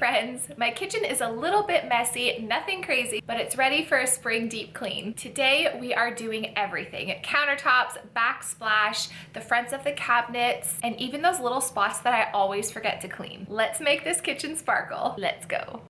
friends. My kitchen is a little bit messy, nothing crazy, but it's ready for a spring deep clean. Today we are doing everything. Countertops, backsplash, the fronts of the cabinets, and even those little spots that I always forget to clean. Let's make this kitchen sparkle. Let's go.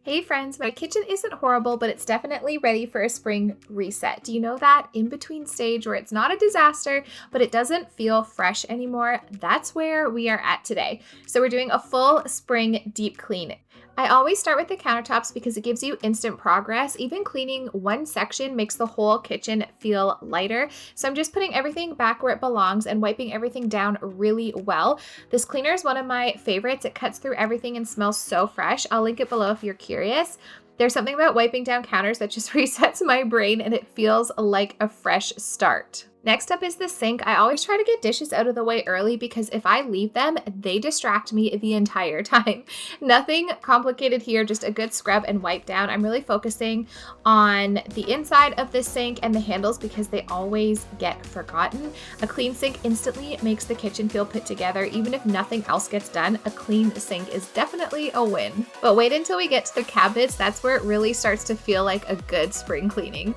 Hey friends, my kitchen isn't horrible, but it's definitely ready for a spring reset. Do you know that in-between stage where it's not a disaster, but it doesn't feel fresh anymore? That's where we are at today. So we're doing a full spring deep clean. I always start with the countertops because it gives you instant progress. Even cleaning one section makes the whole kitchen feel lighter. So I'm just putting everything back where it belongs and wiping everything down really well. This cleaner is one of my favorites. It cuts through everything and smells so fresh. I'll link it below if you're curious. There's something about wiping down counters that just resets my brain and it feels like a fresh start. Next up is the sink. I always try to get dishes out of the way early because if I leave them, they distract me the entire time. Nothing complicated here, just a good scrub and wipe down. I'm really focusing on the inside of the sink and the handles because they always get forgotten. A clean sink instantly makes the kitchen feel put together. Even if nothing else gets done, a clean sink is definitely a win. But wait until we get to the cabinets. That's where it really starts to feel like a good spring cleaning.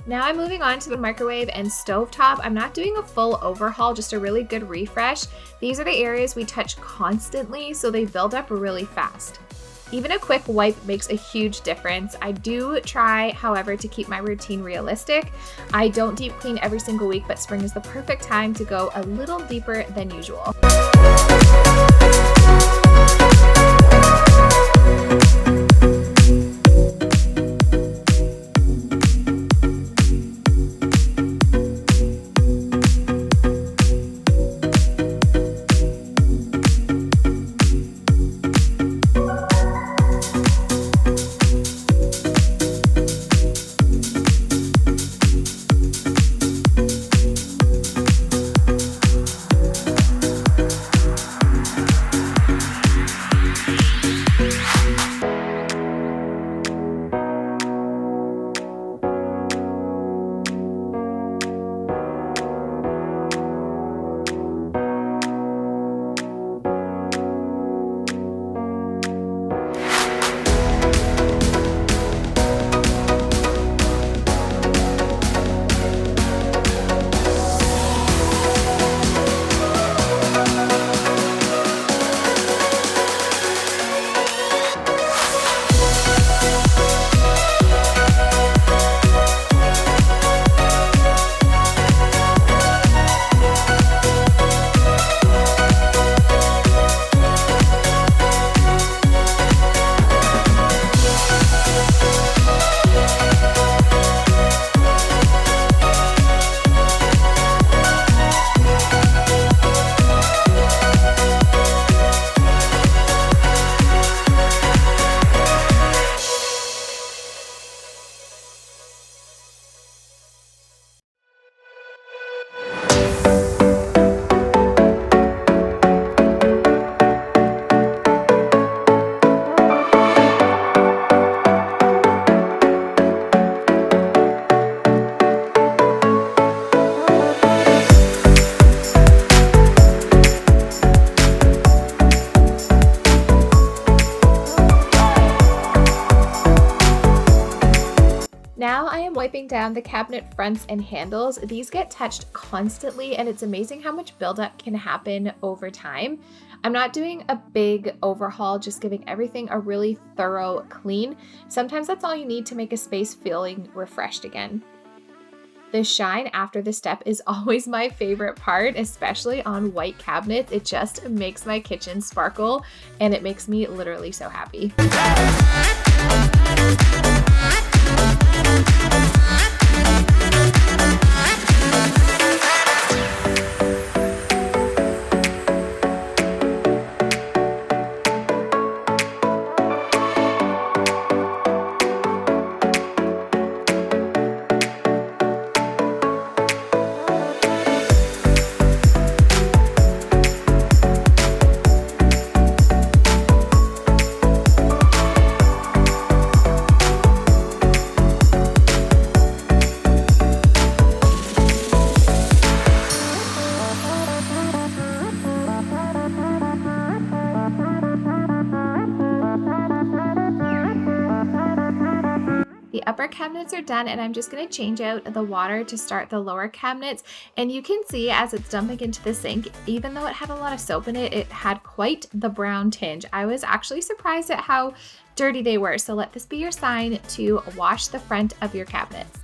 Now I'm moving on to the microwave and stovetop. I'm not doing a full overhaul, just a really good refresh. These are the areas we touch constantly, so they build up really fast. Even a quick wipe makes a huge difference. I do try, however, to keep my routine realistic. I don't deep clean every single week, but spring is the perfect time to go a little deeper than usual. Now I am wiping down the cabinet fronts and handles. These get touched constantly and it's amazing how much buildup can happen over time. I'm not doing a big overhaul, just giving everything a really thorough clean. Sometimes that's all you need to make a space feeling refreshed again. The shine after the step is always my favorite part, especially on white cabinets. It just makes my kitchen sparkle and it makes me literally so happy. upper cabinets are done and I'm just going to change out the water to start the lower cabinets. And you can see as it's dumping into the sink, even though it had a lot of soap in it, it had quite the brown tinge. I was actually surprised at how dirty they were. So let this be your sign to wash the front of your cabinets.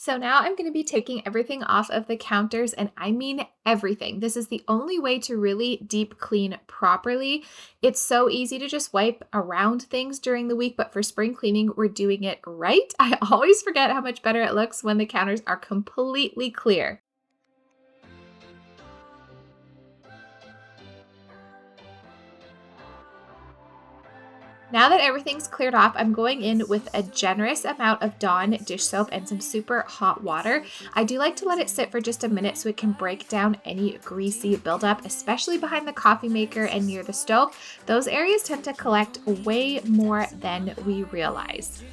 So now I'm going to be taking everything off of the counters, and I mean everything. This is the only way to really deep clean properly. It's so easy to just wipe around things during the week, but for spring cleaning, we're doing it right. I always forget how much better it looks when the counters are completely clear. Now that everything's cleared off, I'm going in with a generous amount of Dawn dish soap and some super hot water. I do like to let it sit for just a minute so it can break down any greasy buildup, especially behind the coffee maker and near the stove. Those areas tend to collect way more than we realize.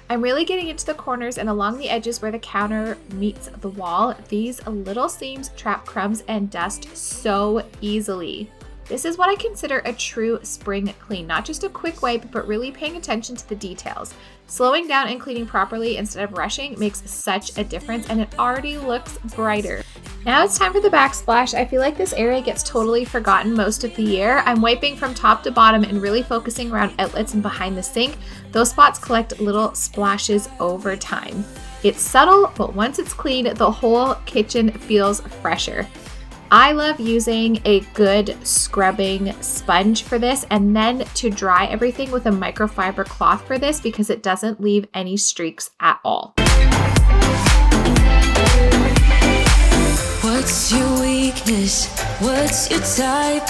I'm really getting into the corners and along the edges where the counter meets the wall. These little seams trap crumbs and dust so easily. This is what I consider a true spring clean, not just a quick wipe, but really paying attention to the details. Slowing down and cleaning properly instead of rushing makes such a difference, and it already looks brighter. Now it's time for the backsplash. I feel like this area gets totally forgotten most of the year. I'm wiping from top to bottom and really focusing around outlets and behind the sink. Those spots collect little splashes over time. It's subtle, but once it's clean, the whole kitchen feels fresher. I love using a good scrubbing sponge for this, and then to dry everything with a microfiber cloth for this because it doesn't leave any streaks at all. What's your weakness? What's your type?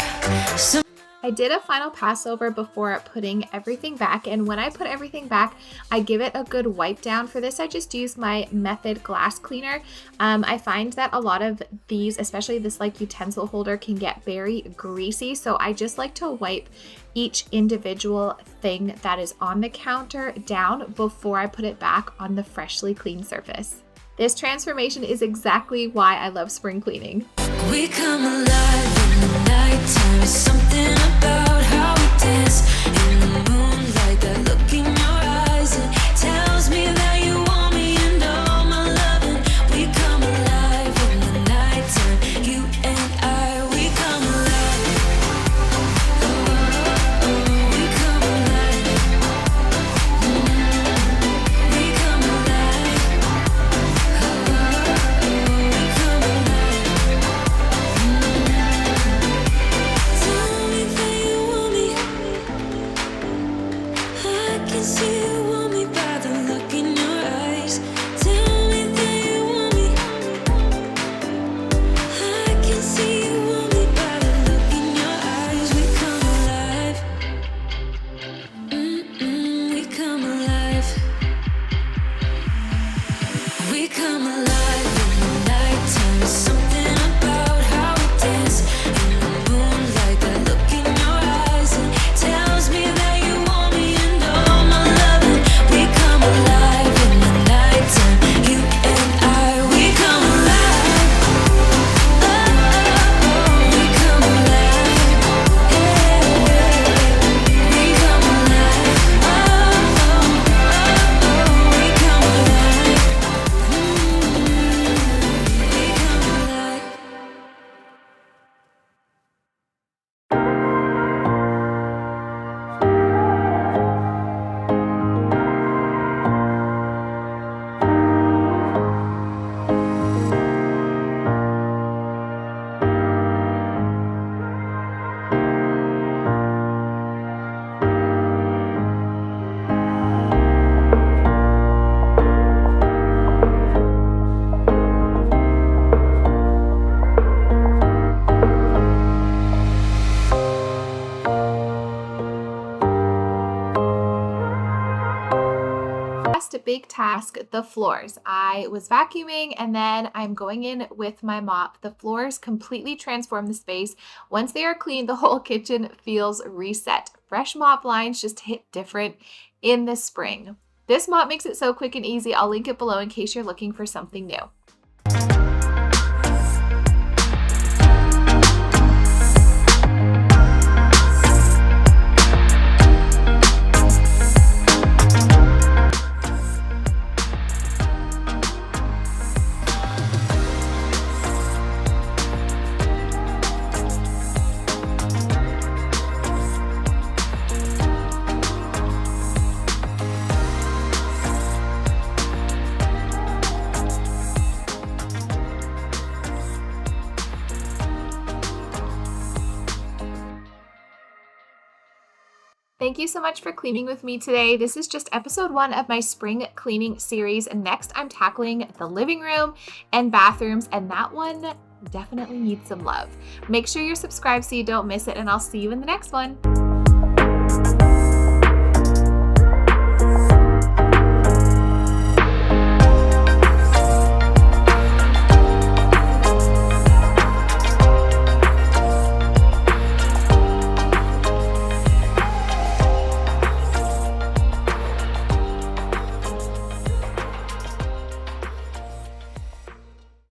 I did a final pass over before putting everything back, and when I put everything back, I give it a good wipe down. For this, I just use my Method glass cleaner. I find that a lot of these, especially this like utensil holder, can get very greasy, so I just like to wipe each individual thing that is on the counter down before I put it back on the freshly cleaned surface. This transformation is exactly why I love spring cleaning. We come alive in the nighttime. There's something about how we dance in the moonlight. That look in your eyes, it tells me that you want me and all my loving. We come alive in the nighttime. You and I, we come alive. We come alive. We come alive. We come alive. big task, the floors. I was vacuuming and then I'm going in with my mop. The floors completely transform the space. Once they are clean, the whole kitchen feels reset. Fresh mop lines just hit different in the spring. This mop makes it so quick and easy. I'll link it below in case you're looking for something new. Thank you so much for cleaning with me today. This is just episode 1 of my spring cleaning series. Next, I'm tackling the living room and bathrooms, and that one definitely needs some love. Make sure you're subscribed so you don't miss it, and I'll see you in the next one.